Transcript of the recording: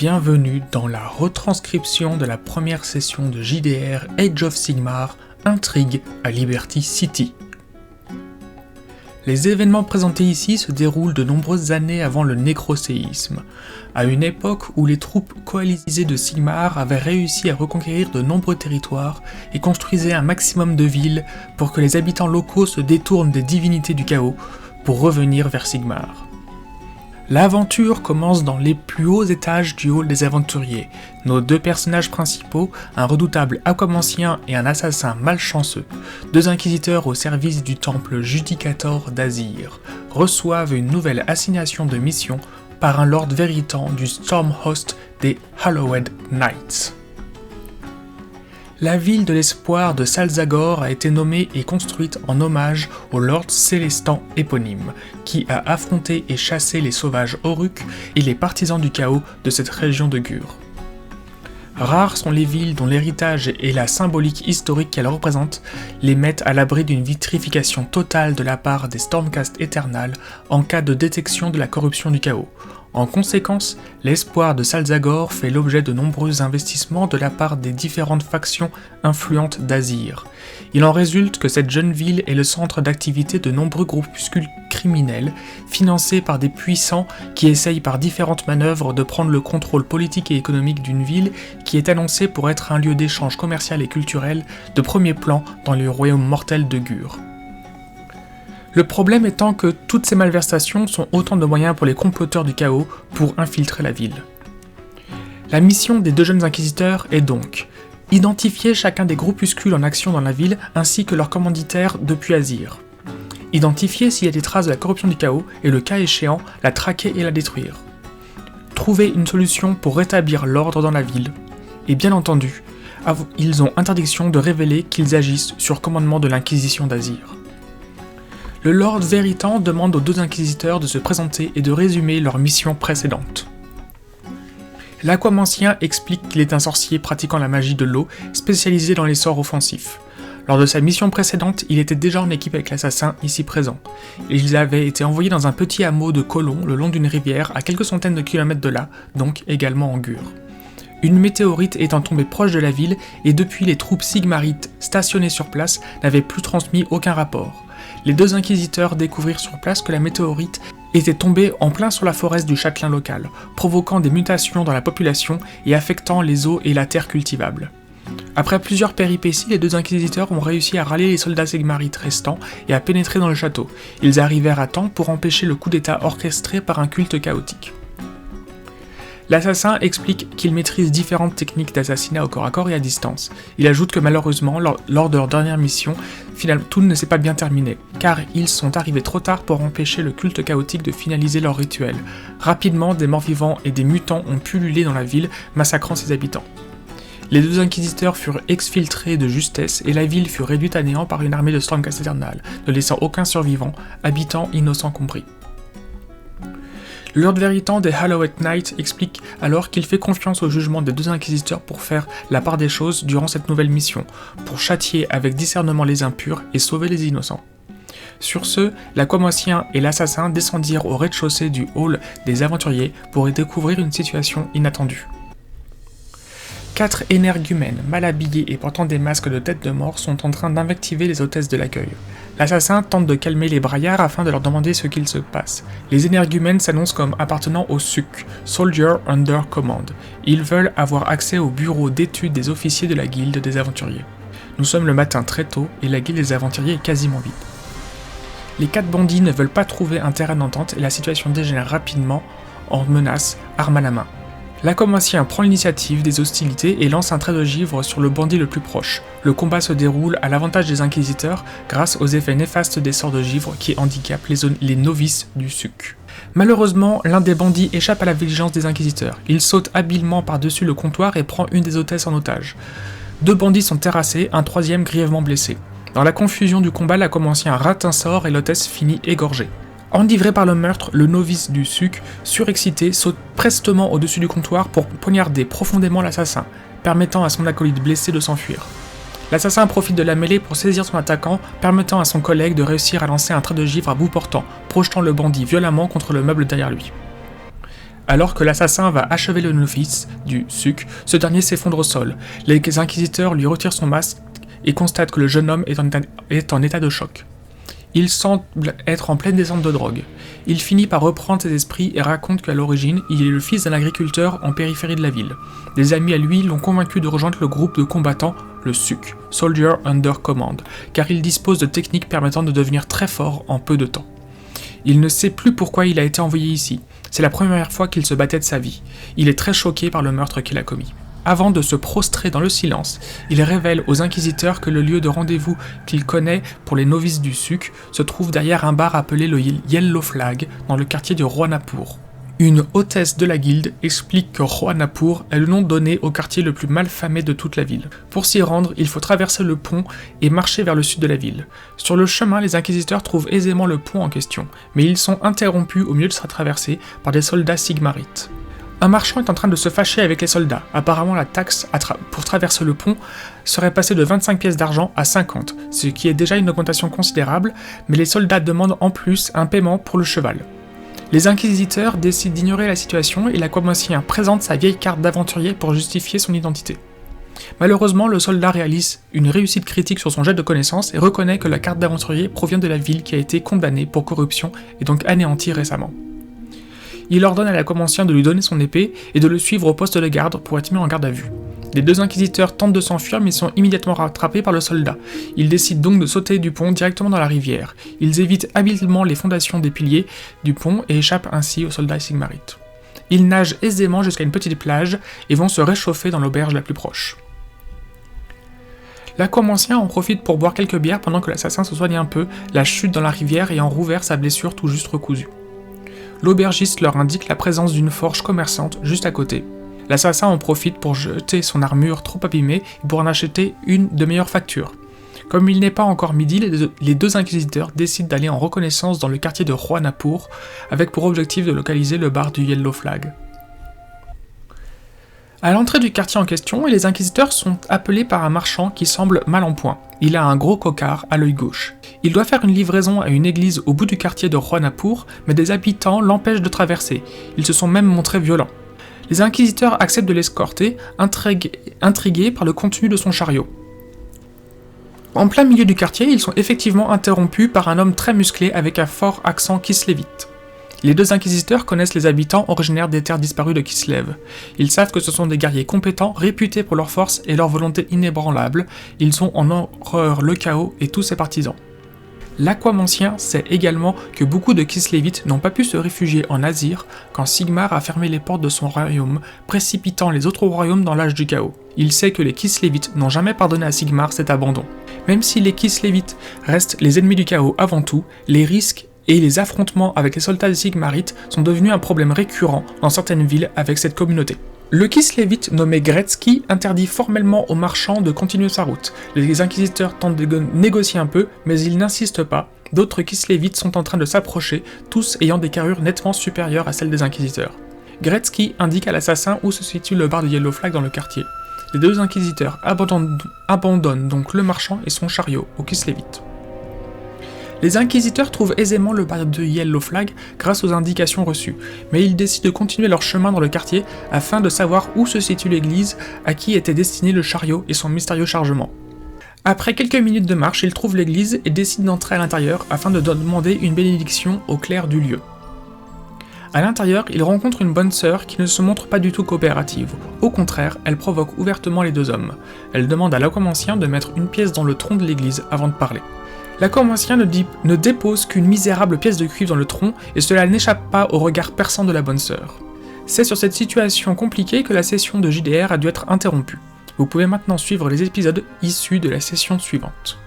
bienvenue dans la retranscription de la première session de JDR Age of Sigmar, Intrigue à Liberty City. Les événements présentés ici se déroulent de nombreuses années avant le nécroséisme, à une époque où les troupes coalisées de Sigmar avaient réussi à reconquérir de nombreux territoires et construisaient un maximum de villes pour que les habitants locaux se détournent des divinités du chaos pour revenir vers Sigmar. L'aventure commence dans les plus hauts étages du hall des aventuriers. Nos deux personnages principaux, un redoutable aquamancien et un assassin malchanceux, deux inquisiteurs au service du temple Judicator d'Azir, reçoivent une nouvelle assignation de mission par un Lord Veritan du Stormhost des Hallowed Knights. La ville de l'espoir de Salzagor a été nommée et construite en hommage au Lord Célestan éponyme, qui a affronté et chassé les sauvages Orruks et les partisans du chaos de cette région de Gur. Rares sont les villes dont l'héritage et la symbolique historique qu'elles représentent les mettent à l'abri d'une vitrification totale de la part des Stormcast Eternal en cas de détection de la corruption du chaos. En conséquence, l'espoir de Salzagor fait l'objet de nombreux investissements de la part des différentes factions influentes d'Azir. Il en résulte que cette jeune ville est le centre d'activité de nombreux groupuscules criminels, financés par des puissants qui essayent par différentes manœuvres de prendre le contrôle politique et économique d'une ville qui est annoncée pour être un lieu d'échange commercial et culturel de premier plan dans le royaume mortel de Gur. Le problème étant que toutes ces malversations sont autant de moyens pour les comploteurs du chaos pour infiltrer la ville. La mission des deux jeunes inquisiteurs est donc identifier chacun des groupuscules en action dans la ville ainsi que leurs commanditaires depuis Azir. Identifier s'il y a des traces de la corruption du chaos et le cas échéant, la traquer et la détruire. Trouver une solution pour rétablir l'ordre dans la ville. Et bien entendu, ils ont interdiction de révéler qu'ils agissent sur commandement de l'Inquisition d'Azir. Le Lord Veritan demande aux deux inquisiteurs de se présenter et de résumer leur mission précédente. L'Aquamancien explique qu'il est un sorcier pratiquant la magie de l'eau, spécialisé dans les sorts offensifs. Lors de sa mission précédente, il était déjà en équipe avec l'assassin ici présent. Ils avaient été envoyés dans un petit hameau de colons le long d'une rivière à quelques centaines de kilomètres de là, donc également en Gur. Une météorite étant tombée proche de la ville et depuis les troupes sigmarites stationnées sur place n'avaient plus transmis aucun rapport. Les deux inquisiteurs découvrirent sur place que la météorite était tombée en plein sur la forêt du châtelain local, provoquant des mutations dans la population et affectant les eaux et la terre cultivable. Après plusieurs péripéties, les deux inquisiteurs ont réussi à rallier les soldats sigmarites restants et à pénétrer dans le château. Ils arrivèrent à temps pour empêcher le coup d'état orchestré par un culte chaotique. L'assassin explique qu'il maîtrise différentes techniques d'assassinat au corps à corps et à distance. Il ajoute que malheureusement, lors de leur dernière mission, finalement tout ne s'est pas bien terminé, car ils sont arrivés trop tard pour empêcher le culte chaotique de finaliser leur rituel. Rapidement, des morts-vivants et des mutants ont pullulé dans la ville, massacrant ses habitants. Les deux inquisiteurs furent exfiltrés de justesse et la ville fut réduite à néant par une armée de Stormcast Eternal, ne laissant aucun survivant, habitant innocent compris. Le Lord Veritan des Hallowed Knights explique alors qu'il fait confiance au jugement des deux inquisiteurs pour faire la part des choses durant cette nouvelle mission, pour châtier avec discernement les impurs et sauver les innocents. Sur ce, l'Aquamancien et l'assassin descendirent au rez-de-chaussée du hall des aventuriers pour y découvrir une situation inattendue. 4 énergumènes, mal habillés et portant des masques de tête de mort sont en train d'invectiver les hôtesses de l'accueil. L'assassin tente de calmer les braillards afin de leur demander ce qu'il se passe. Les énergumènes s'annoncent comme appartenant au SUC, Soldier Under Command. Ils veulent avoir accès au bureau d'études des officiers de la guilde des aventuriers. Nous sommes le matin très tôt et la guilde des aventuriers est quasiment vide. Les 4 bandits ne veulent pas trouver un terrain d'entente et la situation dégénère rapidement en menace, arme à la main. L'Aquamancien prend l'initiative des hostilités et lance un trait de givre sur le bandit le plus proche. Le combat se déroule à l'avantage des inquisiteurs grâce aux effets néfastes des sorts de givre qui handicapent les novices du SUC. Malheureusement, l'un des bandits échappe à la vigilance des inquisiteurs. Il saute habilement par-dessus le comptoir et prend une des hôtesses en otage. 2 bandits sont terrassés, un troisième grièvement blessé. Dans la confusion du combat, l'Aquamancien rate un sort et l'hôtesse finit égorgée. Enivré par le meurtre, le novice du SUC, surexcité, saute prestement au-dessus du comptoir pour poignarder profondément l'assassin, permettant à son acolyte blessé de s'enfuir. L'assassin profite de la mêlée pour saisir son attaquant, permettant à son collègue de réussir à lancer un trait de givre à bout portant, projetant le bandit violemment contre le meuble derrière lui. Alors que l'assassin va achever le novice du Suc, ce dernier s'effondre au sol. Les inquisiteurs lui retirent son masque et constatent que le jeune homme est en état de choc. Il semble être en pleine descente de drogue. Il finit par reprendre ses esprits et raconte qu'à l'origine, il est le fils d'un agriculteur en périphérie de la ville. Des amis à lui l'ont convaincu de rejoindre le groupe de combattants, le SUC, Soldier Under Command, car il dispose de techniques permettant de devenir très fort en peu de temps. Il ne sait plus pourquoi il a été envoyé ici. C'est la première fois qu'il se battait de sa vie. Il est très choqué par le meurtre qu'il a commis. Avant de se prostrer dans le silence, il révèle aux inquisiteurs que le lieu de rendez-vous qu'il connaît pour les novices du Suc se trouve derrière un bar appelé le Yellow Flag, dans le quartier de Roanapur. Une hôtesse de la guilde explique que Roanapur est le nom donné au quartier le plus malfamé de toute la ville. Pour s'y rendre, il faut traverser le pont et marcher vers le sud de la ville. Sur le chemin, les inquisiteurs trouvent aisément le pont en question, mais ils sont interrompus au milieu de sa traversée par des soldats sigmarites. Un marchand est en train de se fâcher avec les soldats. Apparemment, la taxe pour traverser le pont serait passée de 25 pièces d'argent à 50, ce qui est déjà une augmentation considérable, mais les soldats demandent en plus un paiement pour le cheval. Les inquisiteurs décident d'ignorer la situation et l'aquamacien présente sa vieille carte d'aventurier pour justifier son identité. Malheureusement, le soldat réalise une réussite critique sur son jet de connaissances et reconnaît que la carte d'aventurier provient de la ville qui a été condamnée pour corruption et donc anéantie récemment. Il ordonne à l'aquamacien de lui donner son épée et de le suivre au poste de garde pour être mis en garde à vue. Les deux inquisiteurs tentent de s'enfuir mais sont immédiatement rattrapés par le soldat. Ils décident donc de sauter du pont directement dans la rivière. Ils évitent habilement les fondations des piliers du pont et échappent ainsi aux soldats sigmarites. Ils nagent aisément jusqu'à une petite plage et vont se réchauffer dans l'auberge la plus proche. L'aquamacien en profite pour boire quelques bières pendant que l'assassin se soigne un peu, la chute dans la rivière ayant rouvert sa blessure tout juste recousue. L'aubergiste leur indique la présence d'une forge commerçante juste à côté. L'assassin en profite pour jeter son armure trop abîmée et pour en acheter une de meilleure facture. Comme il n'est pas encore midi, les deux inquisiteurs décident d'aller en reconnaissance dans le quartier de Roanapur, avec pour objectif de localiser le bar du Yellow Flag. À l'entrée du quartier en question, les inquisiteurs sont appelés par un marchand qui semble mal en point. Il a un gros cocard à l'œil gauche. Il doit faire une livraison à une église au bout du quartier de Roanapur, mais des habitants l'empêchent de traverser. Ils se sont même montrés violents. Les inquisiteurs acceptent de l'escorter, intrigués par le contenu de son chariot. En plein milieu du quartier, ils sont effectivement interrompus par un homme très musclé avec un fort accent kislévite. Les deux inquisiteurs connaissent les habitants originaires des terres disparues de Kislev. Ils savent que ce sont des guerriers compétents, réputés pour leur force et leur volonté inébranlable. Ils ont en horreur le chaos et tous ses partisans. L'aquamacien sait également que beaucoup de Kislévites n'ont pas pu se réfugier en Azir quand Sigmar a fermé les portes de son royaume, précipitant les autres royaumes dans l'âge du chaos. Il sait que les Kislévites n'ont jamais pardonné à Sigmar cet abandon. Même si les Kislévites restent les ennemis du chaos avant tout, les risques et les affrontements avec les soldats sigmarites sont devenus un problème récurrent dans certaines villes avec cette communauté. Le Kislévite nommé Gretzky interdit formellement aux marchands de continuer sa route. Les inquisiteurs tentent de négocier un peu, mais ils n'insistent pas. D'autres Kislévites sont en train de s'approcher, tous ayant des carrures nettement supérieures à celles des inquisiteurs. Gretzky indique à l'assassin où se situe le bar de Yellow Flag dans le quartier. Les deux inquisiteurs abandonnent donc le marchand et son chariot aux Kislévites. Les inquisiteurs trouvent aisément le bar de Yellow Flag grâce aux indications reçues, mais ils décident de continuer leur chemin dans le quartier afin de savoir où se situe l'église à qui était destiné le chariot et son mystérieux chargement. Après quelques minutes de marche, ils trouvent l'église et décident d'entrer à l'intérieur afin de demander une bénédiction au clerc du lieu. À l'intérieur, ils rencontrent une bonne sœur qui ne se montre pas du tout coopérative. Au contraire, elle provoque ouvertement les deux hommes. Elle demande à l'aquamacien de mettre une pièce dans le tronc de l'église avant de parler. L'aquamacien ne dépose qu'une misérable pièce de cuivre dans le tronc et cela n'échappe pas au regard perçant de la bonne sœur. C'est sur cette situation compliquée que la session de JDR a dû être interrompue. Vous pouvez maintenant suivre les épisodes issus de la session suivante.